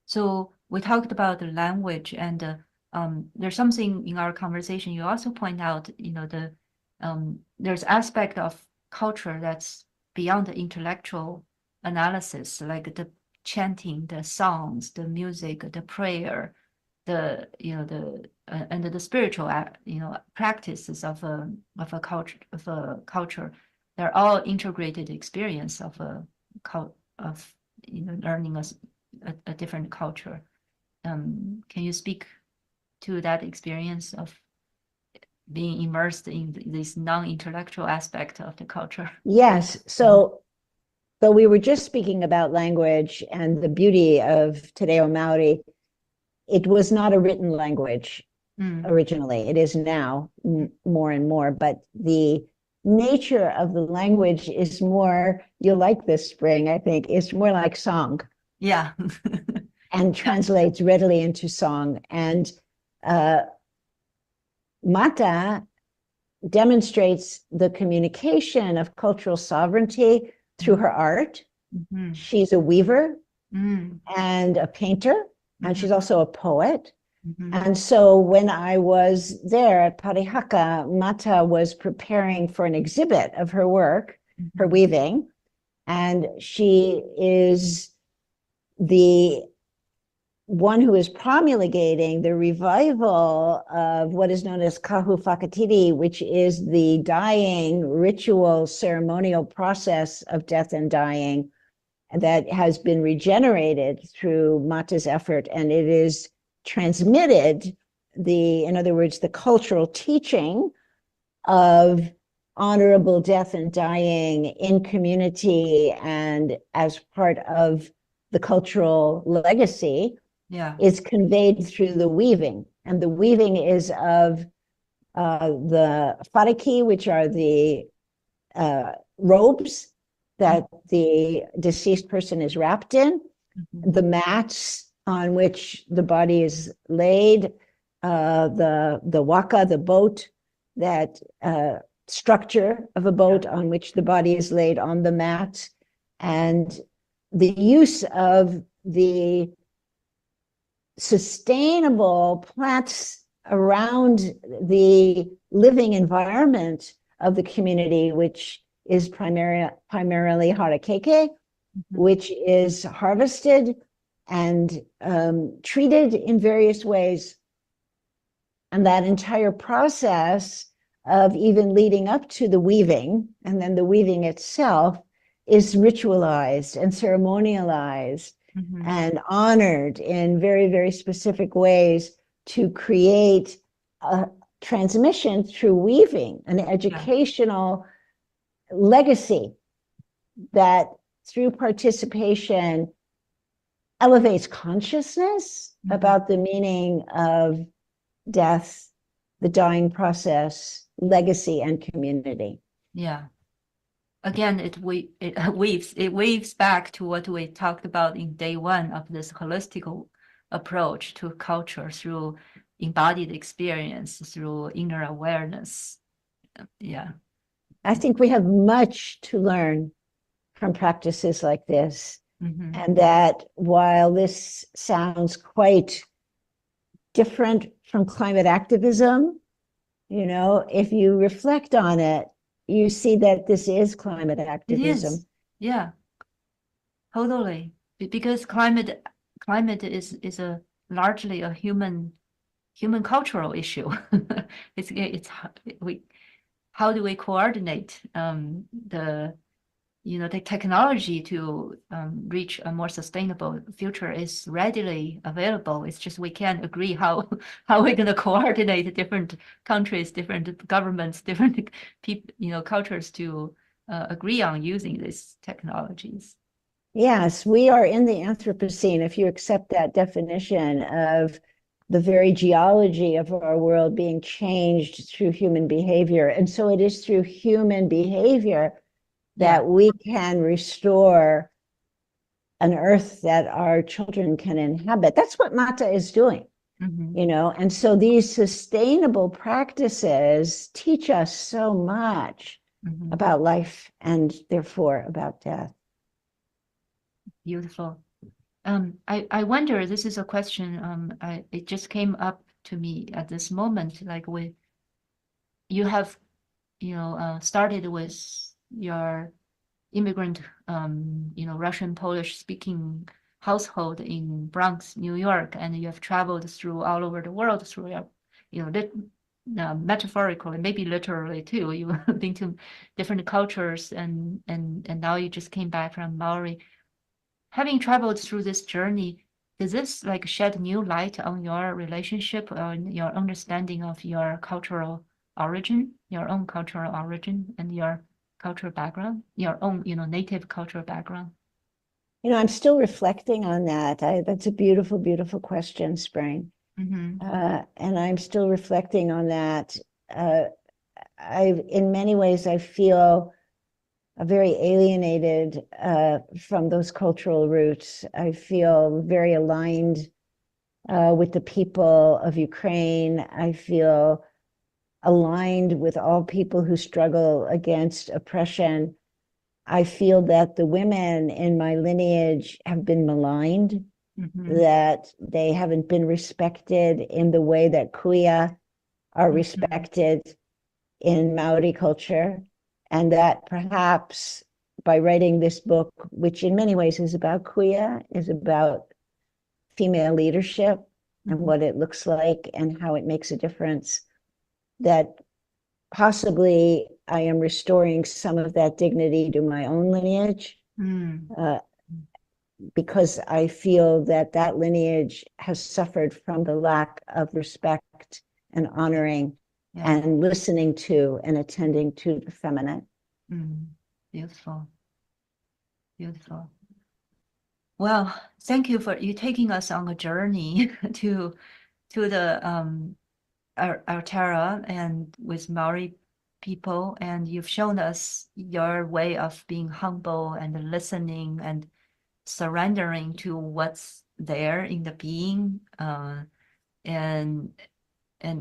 So we talked about the language, and there's something in our conversation you also point out, there's aspect of culture that's beyond the intellectual analysis, like the chanting, the songs, the music, the prayer, and the spiritual practices of a culture. They're all integrated experience of learning a different culture. Can you speak to that experience of being immersed in this non-intellectual aspect of the culture? Yes. So we were just speaking about language and the beauty of Te Reo Māori. It was not a written language originally. It is now more and more, but the nature of the language is more, you'll like this, Spring, I think, it's more like song. Yeah. And translates readily into song. And Mata demonstrates the communication of cultural sovereignty through her art. She's a weaver and a painter, and she's also a poet. And so when I was there at Parihaka, Mata was preparing for an exhibit of her work, her weaving, and she is the one who is promulgating the revival of what is known as kahu whakatiri, which is the dying ritual ceremonial process of death and dying that has been regenerated through Mata's effort, and it is transmitted, in other words, the cultural teaching of honorable death and dying in community and as part of the cultural legacy is conveyed through the weaving. And the weaving is of the whariki, which are the robes that the deceased person is wrapped in, the mats on which the body is laid, the waka, the boat, that structure of a boat on which the body is laid on the mat, and the use of the sustainable plants around the living environment of the community, which is primarily harakeke, which is harvested and treated in various ways. And that entire process of even leading up to the weaving, and then the weaving itself, is ritualized and ceremonialized and honored in very, very specific ways to create a transmission through weaving, an educational legacy that through participation elevates consciousness about the meaning of death, the dying process, legacy, and community. Yeah. Again, it weaves back to what we talked about in day one of this holistic approach to culture through embodied experience, through inner awareness. Yeah. I think we have much to learn from practices like this. And that while this sounds quite different from climate activism. You know, if you reflect on it, you see that this is climate It activism. is, yeah, totally. Because climate is a largely a human cultural issue. It's how do we coordinate the the technology to reach a more sustainable future is readily available. It's just we can't agree how we're going to coordinate different countries, different governments, different people, cultures to agree on using these technologies. Yes, we are in the Anthropocene, if you accept that definition of the very geology of our world being changed through human behavior. And so it is through human behavior that we can restore an earth that our children can inhabit. That's what Mata is doing, and so these sustainable practices teach us so much about life and therefore about death. Beautiful. I wonder, this is a question, it just came up to me at this moment, like you have, started with your immigrant, Russian, Polish speaking household in Bronx, New York, and you have traveled through all over the world through your, metaphorically, maybe literally too. You've been to different cultures, and now you just came back from Maori. Having traveled through this journey, does this like shed new light on your relationship or your understanding of your cultural origin, your own cultural origin, and your cultural background, your own, native cultural background? I'm still reflecting on that. That's a beautiful, beautiful question, Spring. And I'm still reflecting on that. In many ways, I feel very alienated from those cultural roots. I feel very aligned with the people of Ukraine. I feel aligned with all people who struggle against oppression. I feel that the women in my lineage have been maligned, that they haven't been respected in the way that kuya are respected in Maori culture, and that perhaps by writing this book, which in many ways is about kuya, is about female leadership and what it looks like and how it makes a difference, that possibly I am restoring some of that dignity to my own lineage, because I feel that that lineage has suffered from the lack of respect and honoring and listening to and attending to the feminine. Beautiful. Beautiful. Well, thank you for you taking us on a journey to the Aotearoa and with Maori people, and you've shown us your way of being humble and listening and surrendering to what's there in the being, and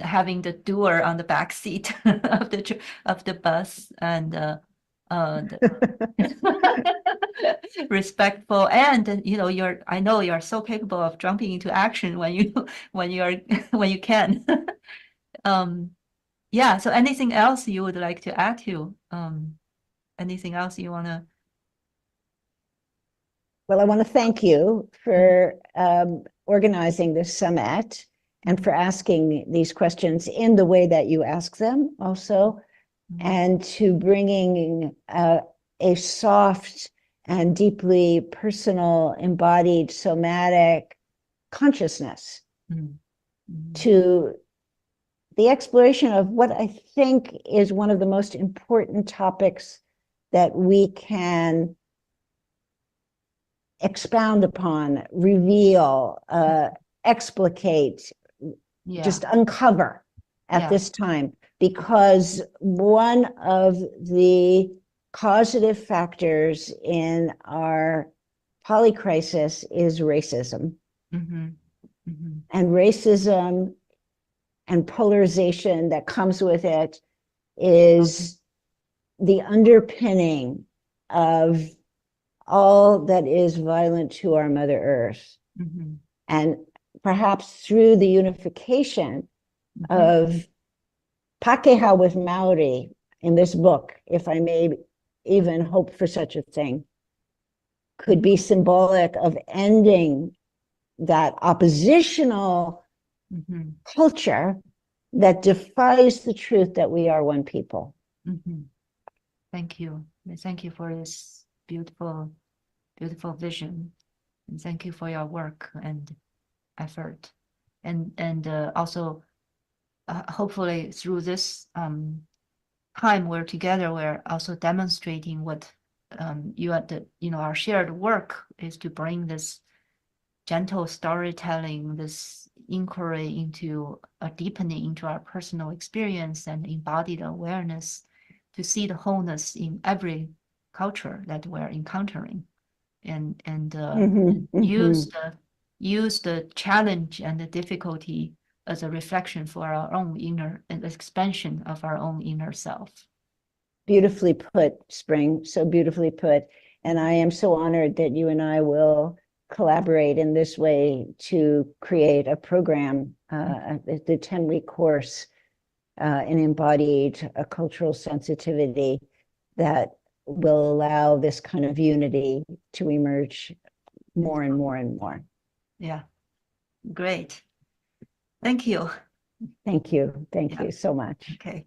having the doer on the back seat of the bus, and respectful, and I know you're so capable of jumping into action when you can. Yeah, so anything else you would like to add to? Anything else you want to? Well, I want to thank you for organizing this summit and for asking these questions in the way that you ask them also, and to bringing a soft and deeply personal, embodied, somatic consciousness to the exploration of what I think is one of the most important topics that we can expound upon, reveal, explicate, just uncover at this time, because one of the causative factors in our polycrisis is racism. And racism and polarization that comes with it is the underpinning of all that is violent to our Mother Earth. And perhaps through the unification of Pakeha with Maori in this book, if I may even hope for such a thing, could be symbolic of ending that oppositional culture that defies the truth that we are one people. Thank you. Thank you for this beautiful, beautiful vision. And thank you for your work and effort. And also, hopefully through this time we're together, we're also demonstrating what our shared work is to bring this gentle storytelling, this inquiry into a deepening into our personal experience and embodied awareness, to see the wholeness in every culture that we're encountering, and use the challenge and the difficulty as a reflection for our own inner and expansion of our own inner self. Beautifully put, Spring, so beautifully put. And I am so honored that you and I will collaborate in this way to create a program, the 10-week course in embodied cultural sensitivity that will allow this kind of unity to emerge more and more and more. Yeah, great. Thank you. Thank you. Thank you so much. Okay.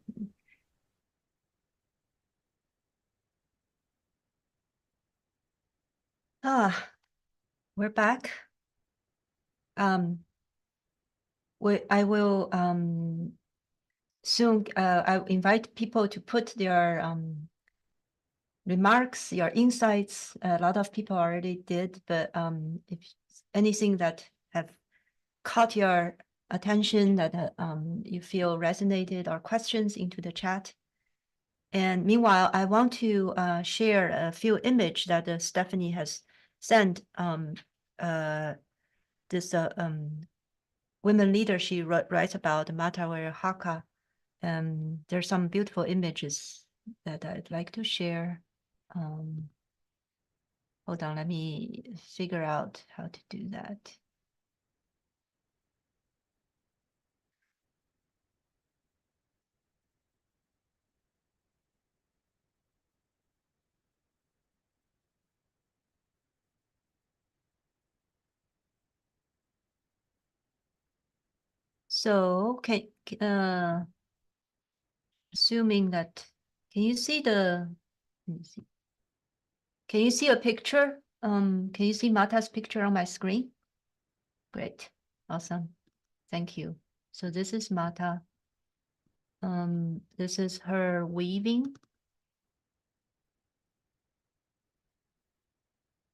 We're back. I will soon I invite people to put their remarks, your insights. A lot of people already did, but if anything that have caught your attention that you feel resonated, or questions, into the chat. And meanwhile, I want to share a few images that Stephanie has sent. This women leader she writes about, Matawari Haka. There's some beautiful images that I'd like to share. Hold on, let me figure out how to do that. So, assuming that, can you see the, let me see. Can you see a picture? Can you see Mata's picture on my screen? Great, awesome, thank you. So this is Mata. This is her weaving.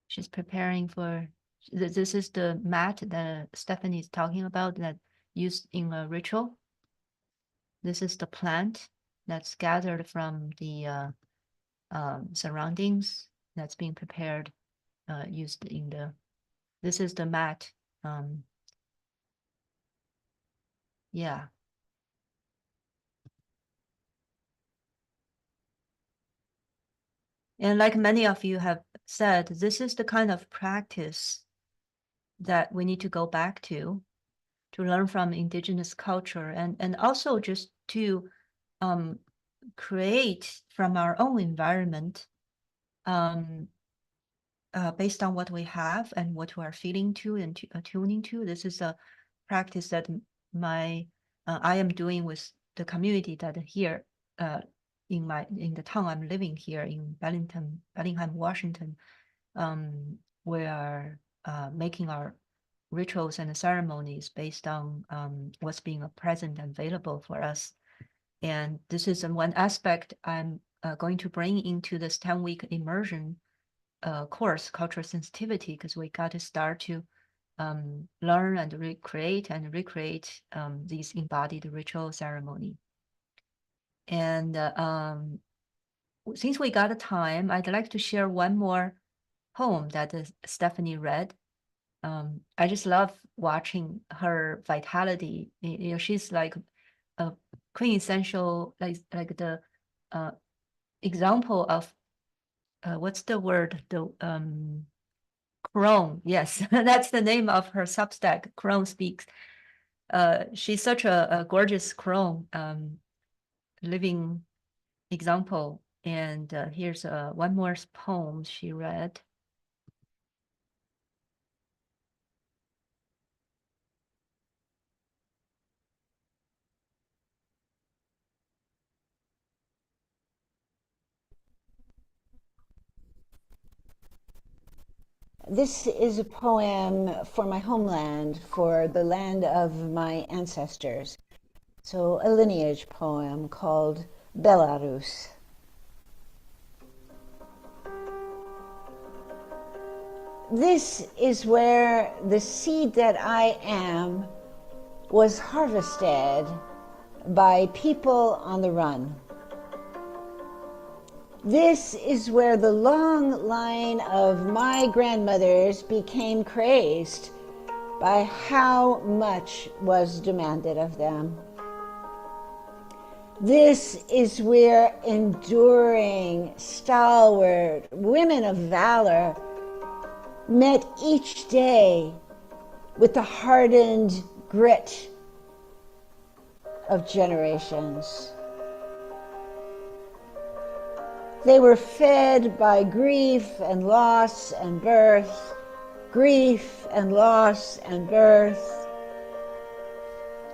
She's preparing for, this is the mat that Stephanie is talking about that used in a ritual. This is the plant that's gathered from the surroundings that's being prepared, used in the, this is the mat. Yeah. And like many of you have said, this is the kind of practice that we need to go back to learn from indigenous culture, and also just to create from our own environment, based on what we have and what we are feeling to and attuning to. This is a practice that I am doing with the community that here in the town I'm living here in Bellingham, Washington. We are making our rituals and ceremonies based on what's being present and available for us. And this is one aspect I'm going to bring into this 10-week immersion course, cultural sensitivity, because we got to start to learn and recreate these embodied ritual ceremony. And since we got a time, I'd like to share one more poem that Stephanie read. I just love watching her vitality. You know, she's like a quintessential, like the example of what's the word? The Crone, yes, that's the name of her Substack, Crone Speaks. She's such a gorgeous crone, living example. And here's one more poem she read. This is a poem for my homeland, for the land of my ancestors. So a lineage poem called Belarus. This is where the seed that I am was harvested by people on the run. This is where the long line of my grandmothers became crazed by how much was demanded of them. This is where enduring, stalwart women of valor met each day with the hardened grit of generations. They were fed by grief and loss and birth, grief and loss and birth.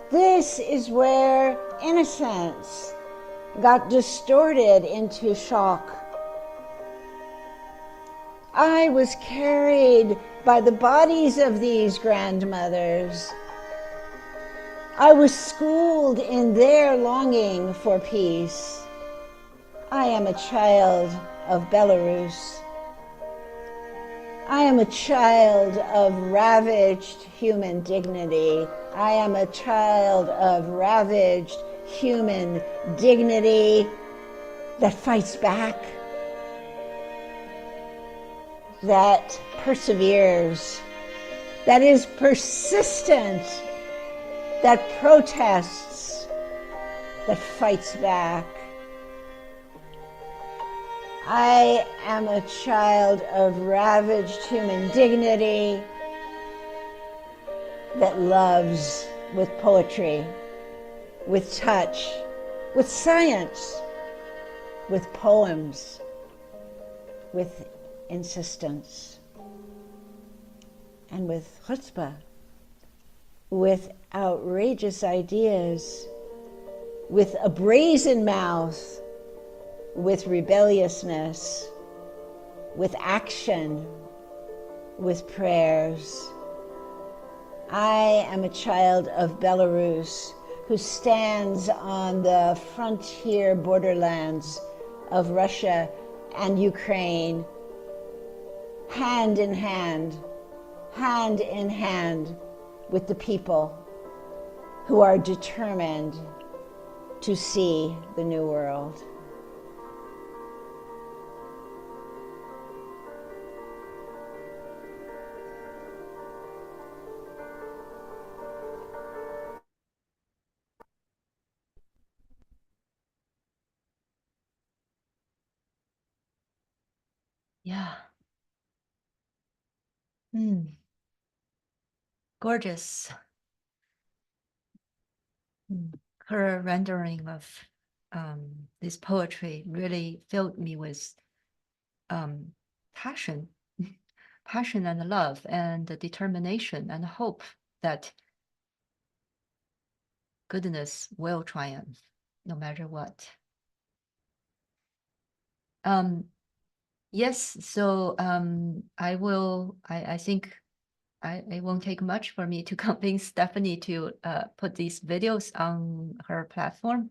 This is where innocence got distorted into shock. I was carried by the bodies of these grandmothers. I was schooled in their longing for peace. I am a child of Belarus. I am a child of ravaged human dignity. I am a child of ravaged human dignity that fights back, that perseveres, that is persistent, that protests, that fights back. I am a child of ravaged human dignity that loves with poetry, with touch, with science, with poems, with insistence, and with chutzpah, with outrageous ideas, with a brazen mouth, with rebelliousness, with action, with prayers. I am a child of Belarus who stands on the frontier borderlands of Russia and Ukraine, hand in hand with the people who are determined to see the new world. Yeah. Gorgeous. Her rendering of this poetry really filled me with passion, passion and love and determination and hope that goodness will triumph no matter what. Yes, so I think it won't take much for me to convince Stephanie to put these videos on her platform.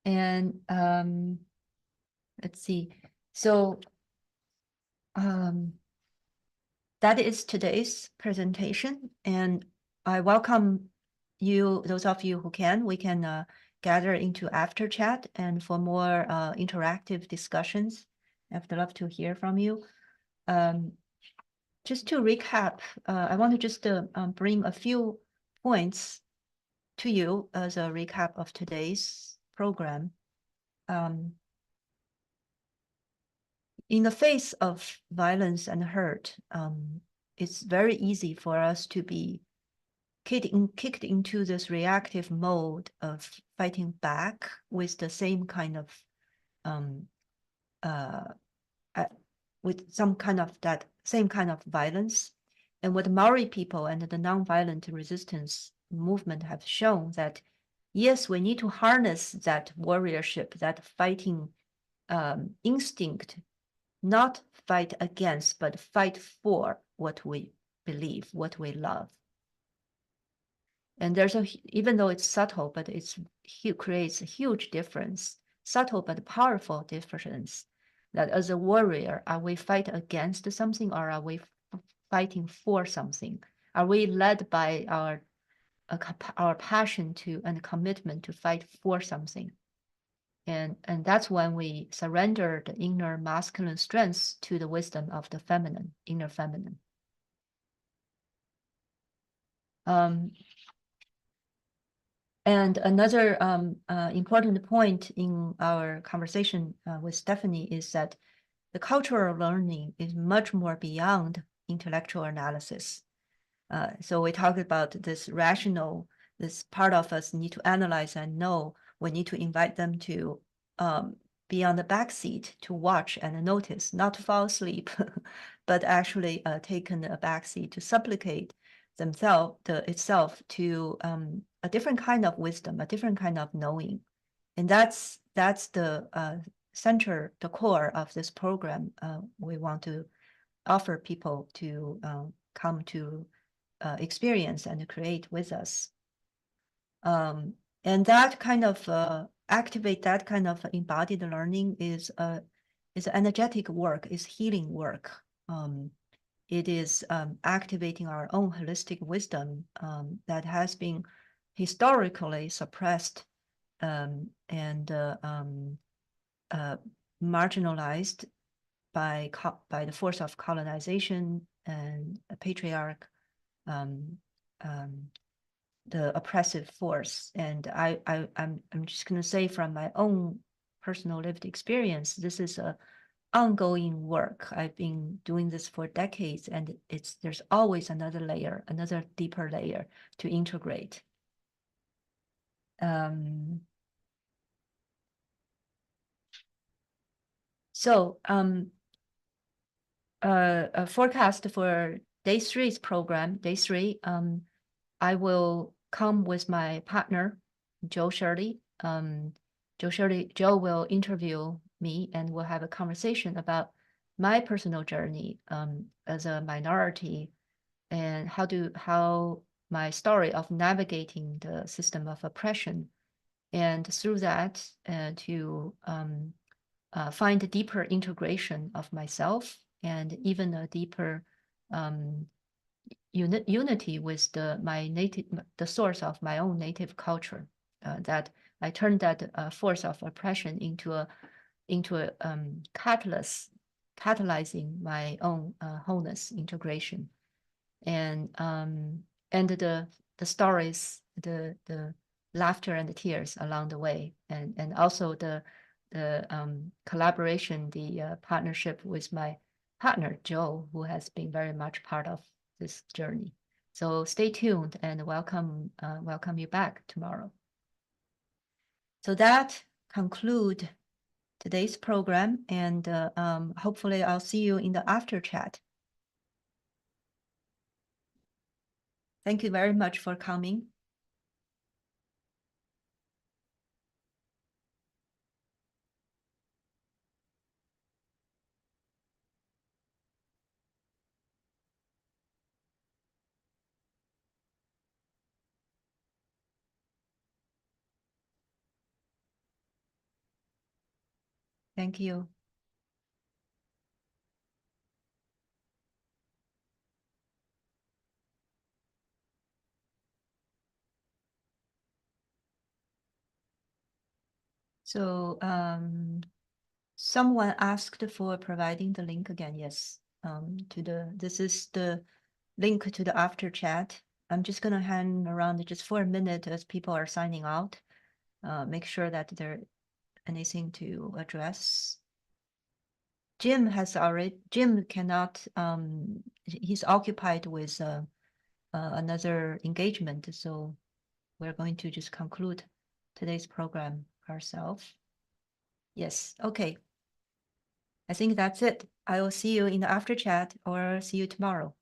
And let's see. So that is today's presentation, and I welcome you, those of you who can, we can gather into after chat and for more interactive discussions. I'd love to hear from you. Just to recap, I want to just bring a few points to you as a recap of today's program. in the face of violence and hurt, it's very easy for us to be kicked into this reactive mode of fighting back with the same kind of with some kind of that same kind of violence. And what Maori people and the nonviolent resistance movement have shown that, yes, we need to harness that warriorship, that fighting instinct, not fight against, but fight for what we believe, what we love. And there's even though it's subtle, but it creates a huge difference, subtle but powerful difference, that as a warrior, are we fight against something or are we fighting for something? Are we led by our passion to and commitment to fight for something? And that's when we surrender the inner masculine strengths to the wisdom of the feminine, inner feminine. And another important point in our conversation with Stephanie is that the cultural learning is much more beyond intellectual analysis. So we talked about this rational, this part of us need to analyze and know. We need to invite them to be on the back seat to watch and notice, not to fall asleep, but actually taken a back seat to supplicate itself to a different kind of wisdom, a different kind of knowing. And that's the center, the core of this program. We want to offer people to come to experience and create with us. And that kind of activate that kind of embodied learning is energetic work, is healing work. It is activating our own holistic wisdom that has been historically suppressed and marginalized by the force of colonization and a patriarch, the oppressive force. And I'm just going to say from my own personal lived experience, this is a ongoing work. I've been doing this for decades, and there's always another layer, another deeper layer to integrate. So a forecast for day 3's program, day 3, I will come with my partner, Joe Shirley. Joe will interview me and we'll have a conversation about my personal journey as a minority and how my story of navigating the system of oppression, and through that to find a deeper integration of myself and even a deeper unity with the source of my own native culture. That I turned that force of oppression into a catalyzing my own wholeness integration, and the stories, the laughter and the tears along the way, and also the collaboration, the partnership with my partner Joe, who has been very much part of this journey. So stay tuned and welcome you back tomorrow. So that concludes today's program, and hopefully I'll see you in the after chat. Thank you very much for coming. Thank you. So someone asked for providing the link again. Yes, this is the link to the after chat. I'm just gonna hang around just for a minute as people are signing out. Make sure that there anything to address. Jim cannot, he's occupied with another engagement, so we're going to just conclude today's program ourselves. Yes, okay. I think that's it. I will see you in the after chat or see you tomorrow.